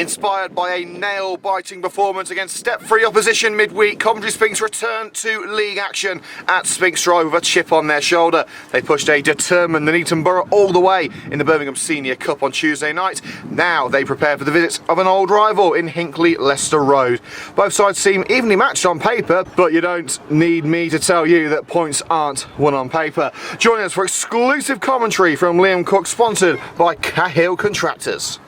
Inspired by a nail-biting performance against step-free opposition midweek, Coventry Sphinx returned to league action at Sphinx Drive with a chip on their shoulder. They pushed a determined Nuneaton Borough all the way in the Birmingham Senior Cup on Tuesday night. Now they prepare for the visits of an old rival in Hinckley Leicester Road. Both sides seem evenly matched on paper, but you don't need me to tell you that points aren't won on paper. Joining us for exclusive commentary from Liam Cook, sponsored by Cahill Contractors.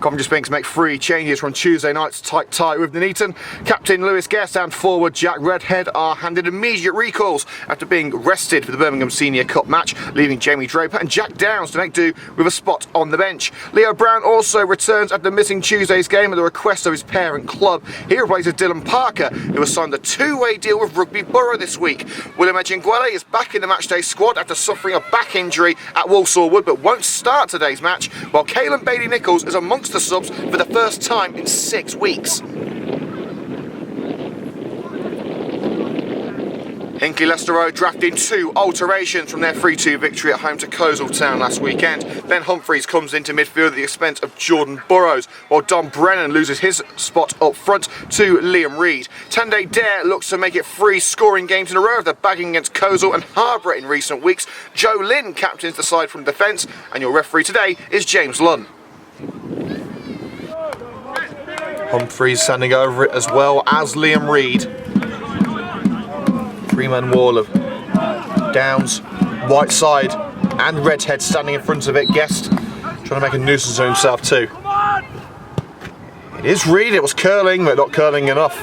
Coventry Sphinx make 3 changes from Tuesday night's tight tie with Nuneaton. Captain Lewis Guest and forward Jack Redhead are handed immediate recalls after being rested for the Birmingham Senior Cup match, leaving Jamie Draper and Jack Downs to make do with a spot on the bench. Leo Brown also returns after missing Tuesday's game at the request of his parent club. He replaces Dylan Parker, who has signed a 2-way deal with Rugby Borough this week. William Ejingwele is back in the matchday squad after suffering a back injury at Walsall Wood, but won't start today's match, while Caelan Bailey-Nichols is amongst the subs for the first time in 6 weeks. Hinckley Leicester Road drafting 2 alterations from their 3-2 victory at home to Coleshill Town last weekend. Ben Humphreys comes into midfield at the expense of Jordan Burrows, while Dom Brennan loses his spot up front to Liam Reid. Tande Dare looks to make it 3 scoring games in a row after bagging against Coleshill and Harborough in recent weeks. Joe Lynn captains the side from defence, and your referee today is James Lunn. Humphreys standing over it as well as Liam Reid. 3-man wall of Downs, Whiteside and Redhead standing in front of it. Guest trying to make a nuisance of himself too. It is Reid, it was curling but not curling enough.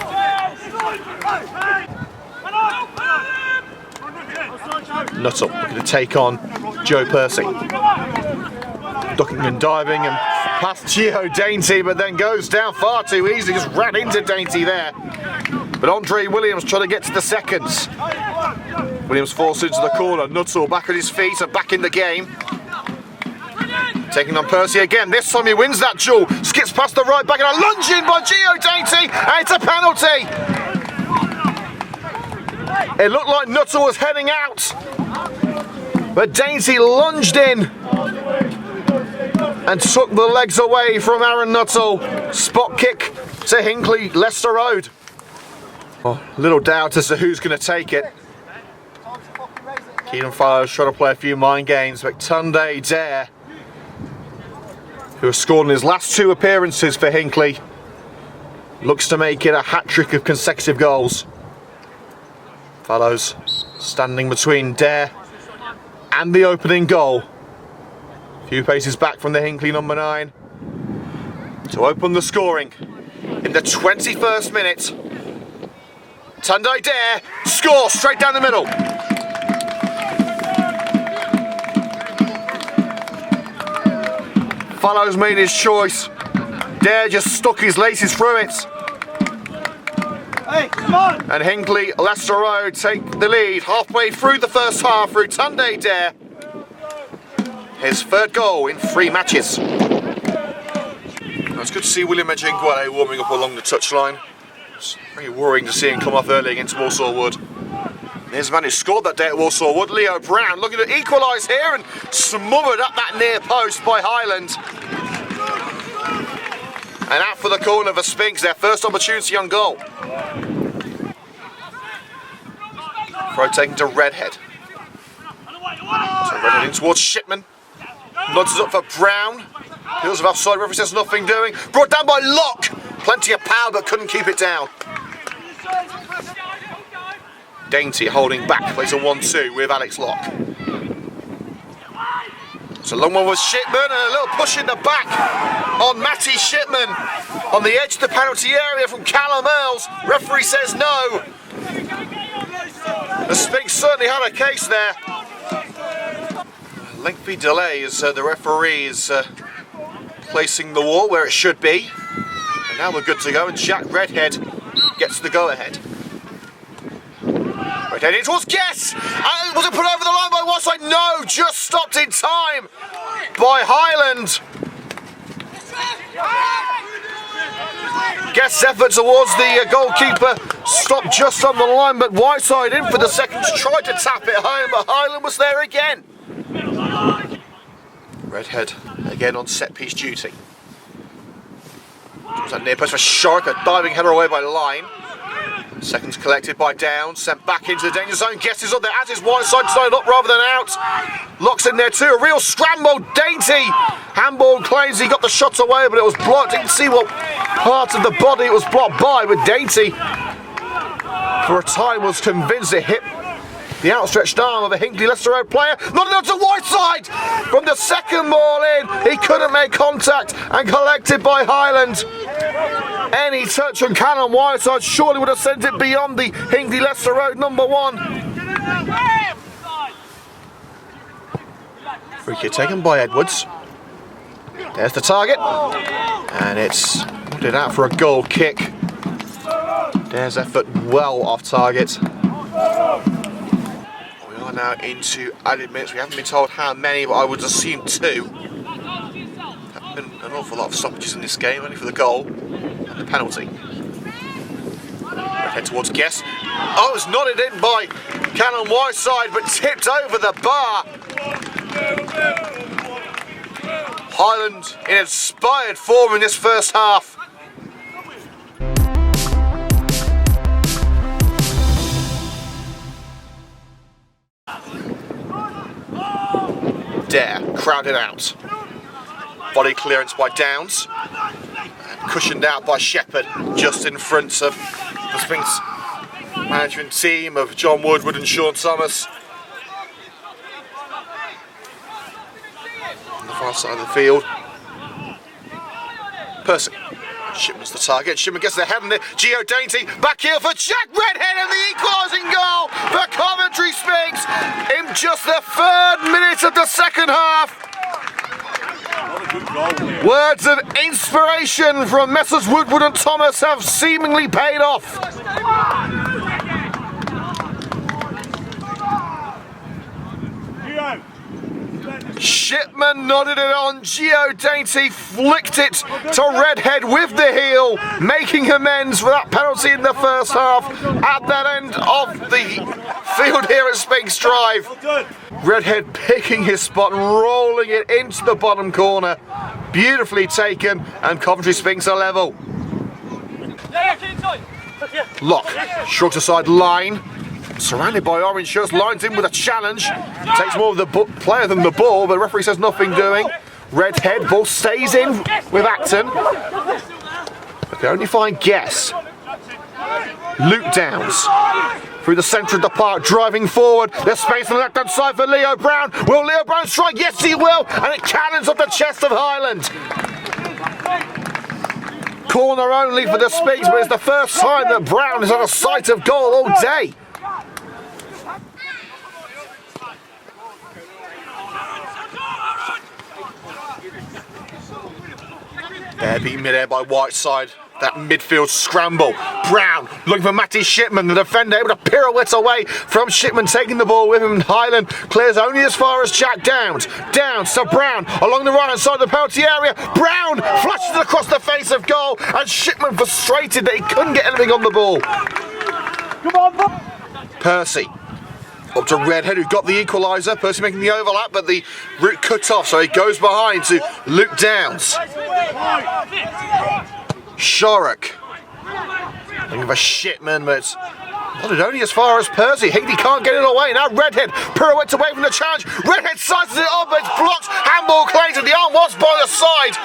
Nuttall looking to take on Joe Percy. Ducking and diving and past Gio Dainty, but then goes down far too easily, just ran into Dainty there. But Andre Williams trying to get to the seconds. Williams forced into the corner, Nuttall back on his feet and back in the game. Taking on Percy again, this time he wins that duel, skips past the right back and a lunge in by Gio Dainty, and it's a penalty. It looked like Nuttall was heading out, but Dainty lunged in and took the legs away from Aaron Nuttall. Spot kick to Hinckley Leicester Road. Oh, little doubt as to who's going to take it. Keenan Fowler's trying to play a few mind games, but Tande Dare, who has scored in his last 2 appearances for Hinckley, looks to make it a hat-trick of consecutive goals. Fallows standing between Dare and the opening goal. A few paces back from the Hinckley number 9 to open the scoring in the 21st minute. Tande Dare scores straight down the middle. Fallows made his choice. Dare just stuck his laces through it. Hey, come on! And Hinckley Leicester Road take the lead halfway through the first half through Tande Dare. His 3rd goal in 3 matches. It's good to see William Ejingwele warming up along the touchline. It's very worrying to see him come off early against Walsall Wood. Here's the man who scored that day at Walsall Wood, Leo Brown, looking to equalise here and smothered up that near post by Highland. And out for the corner for Sphinx, their first opportunity on goal. Throw taken to Redhead. So Redhead in towards Shipman. Nods up for Brown. Feels of offside, referee says nothing doing. Brought down by Locke. Plenty of power but couldn't keep it down. Dainty holding back, plays a 1-2 with Alex Locke. It's a long one with Shipman and a little push in the back on Matty Shipman. On the edge of the penalty area from Callum Earls. Referee says no. The Sphinx certainly had a case there. Lengthy delay as the referee is placing the wall where it should be. And now we're good to go, and Jack Redhead gets the go-ahead. Redhead in towards Guess! And was it put over the line by Whiteside? No, just stopped in time by Highland. Guest's effort towards the goalkeeper stopped just on the line, but Whiteside in for the second to try to tap it home, but Highland was there again. Redhead Again on set-piece duty. It's a near post for Shark, a diving header away by Line. Seconds collected by Downs, sent back into the danger zone. Guess is on there as his Whiteside side up rather than out. Locks in there too, a real scramble, Dainty. Handball claims he got the shot away, but it was blocked. Didn't see what part of the body it was blocked by, but Dainty, for a time, was convinced it hit the outstretched arm of a Hinckley Leicester Road player. Not enough to Whiteside! From the second ball in, he couldn't make contact and collected by Highland. Any touch on Callum Whiteside surely would have sent it beyond the Hinckley Leicester Road number 1. Free kick taken by Edwards. There's the target. And it's put it out for a goal kick. There's effort well off target. We are now into added minutes. We haven't been told how many, but I would assume 2. There have been an awful lot of stoppages in this game, only for the goal and the penalty. Head towards Guess. Oh, it was nodded in by Callum Whiteside, but tipped over the bar. Highland in inspired form in this first half. Dare crowded out. Body clearance by Downs. And cushioned out by Shepherd, just in front of the Sphinx management team of John Woodward and Sean Thomas. On the far side of the field. Percy. Shipman's the target. Shipman gets the head on it. Gio Dainty back here for Jack Redhead and the equalising goal for Coventry Sphinx in just the 3rd minute of the second half. Words of inspiration from Messrs Woodward and Thomas have seemingly paid off. Shipman nodded it on, Gio Dainty flicked it to Redhead with the heel, making amends for that penalty in the first half at that end of the field here at Sphinx Drive. Redhead picking his spot and rolling it into the bottom corner. Beautifully taken, and Coventry Sphinx are level. Lock, shrugs aside Line. Surrounded by orange shirts, lines in with a challenge. Takes more of the player than the ball, but the referee says nothing doing. Redhead, ball stays in with Acton. But they only find Guess. Luke Downs through the centre of the park, driving forward. There's space on the left-hand side for Leo Brown. Will Leo Brown strike? Yes, he will. And it cannons off the chest of Highland. Corner only for the Sphinx, but it's the first time that Brown has had a sight of goal all day. There being mid-air by Whiteside. That midfield scramble. Brown looking for Matty Shipman, the defender able to pirouette away from Shipman, taking the ball with him. Highland clears only as far as Jack Downs. Downs to Brown along the right hand side of the penalty area. Brown flashes it across the face of goal, and Shipman frustrated that he couldn't get anything on the ball. Come on, Percy. Up to Redhead, who got the equaliser. Percy making the overlap, but the route cut off, so he goes behind to Luke Downs. Shorrock. Looking for Shipman, but not only as far as Percy. Hinckley can't get it away. Now Redhead pirouettes away from the challenge. Redhead sizes it up, but it's blocked. Handball claims that the arm was by the side.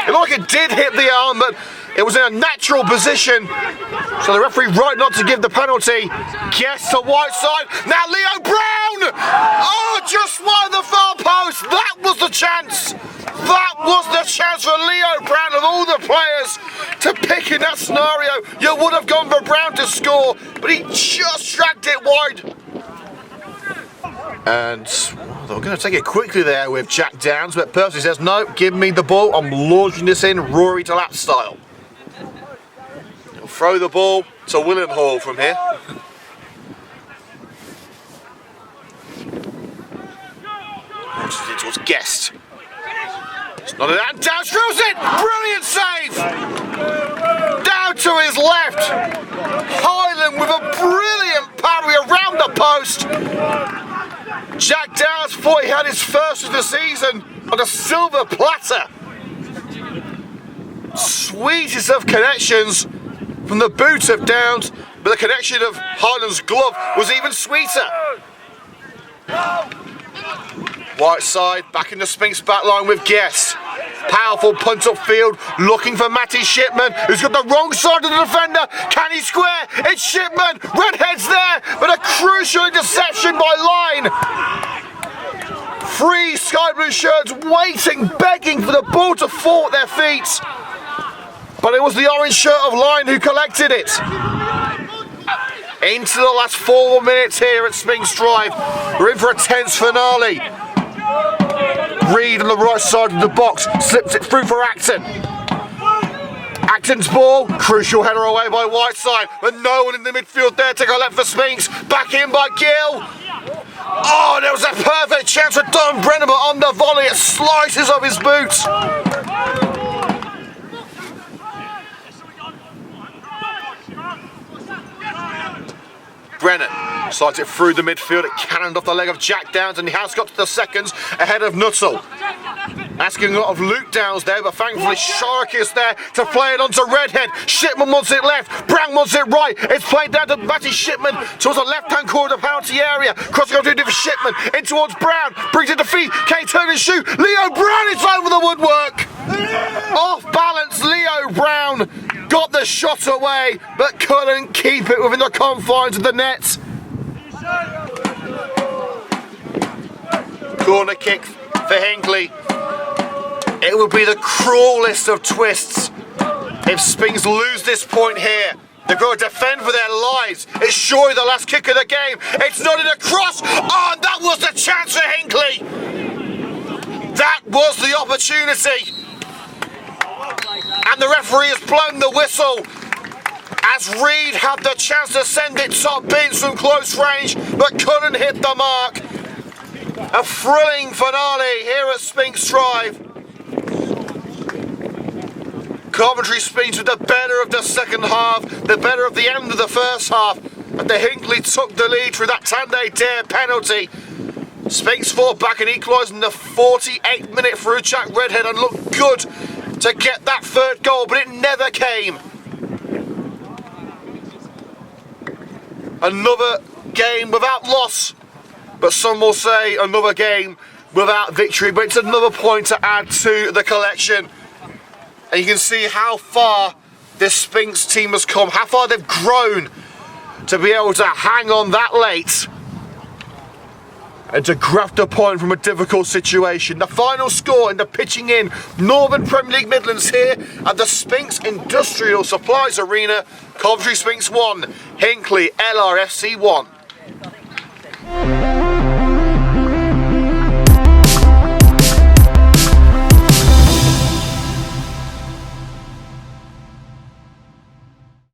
It looked like it did hit the arm, but it was in a natural position. So the referee right not to give the penalty. Guess to Whiteside. Now Leo Brown! Oh, just wide the far post. That was the chance. That was the chance for Leo Brown of all the players to pick in that scenario. You would have gone for Brown to score, but he just dragged it wide. And they were going to take it quickly there with Jack Downs, but Percy says, no, give me the ball. I'm launching this in Rory to lap style. He'll throw the ball to William Hall from here. Launches it towards Guest. It's not an and Downs drills it! Brilliant save! Down to his left. Highland with a brilliant parry around the post. Jack Downs thought he had his first of the season. on a silver platter. Sweetest of connections from the boot of Downs, but the connection of Highland's glove was even sweeter. Whiteside back in the Sphinx backline with Guest. Powerful punt upfield, looking for Matty Shipman, who's got the wrong side of the defender. Can he square? It's Shipman. Redhead's there, but a crucial interception by Line. 3 sky blue shirts waiting, begging for the ball to fall at their feet. But it was the orange shirt of Line who collected it. Into the last 4 minutes here at Sphinx Drive. We're in for a tense finale. Reed on the right side of the box slips it through for Acton. Acton's ball, crucial header away by Whiteside, but no one in the midfield there to collect for Sphinx. Back in by Gill. Oh, there was a perfect chance for Don Brennan, but on the volley it slices off his boots. Brennan slides it through the midfield, it cannoned off the leg of Jack Downs, and he has got to the seconds ahead of Nuttall. Asking a lot of Luke Downs there, but thankfully Shark is there to play it onto Redhead. Shipman wants it left, Brown wants it right. It's played down to Matty Shipman towards the left-hand corner of the penalty area. Crossing over to Shipman, in towards Brown, brings it to feet, can he turn and shoot? Leo Brown is over the woodwork! Off balance, Leo Brown got the shot away, but couldn't keep it within the confines of the net. Corner kick for Hinckley. It would be the cruelest of twists if Sphinx lose this point here. They've got to defend for their lives. It's surely the last kick of the game. It's not in a cross. Oh, and that was the chance for Hinckley. That was the opportunity. And the referee has blown the whistle as Reed had the chance to send it top bins from close range, but couldn't hit the mark. A thrilling finale here at Sphinx Drive. Coventry Sphinx with the better of the second half, the better of the end of the first half, and the Hinckley took the lead through that Tande Dare penalty. Sphinx fought back and equalised in the 48th minute through Jack Redhead and looked good to get that third goal, but it never came. Another game without loss, but some will say another game without victory, but it's another point to add to the collection. And you can see how far this Sphinx team has come, how far they've grown to be able to hang on that late and to graft a point from a difficult situation. The final score in the pitching in Northern Premier League Midlands here at the Sphinx Industrial Supplies Arena. Coventry Sphinx 1, Hinckley LRFC 1.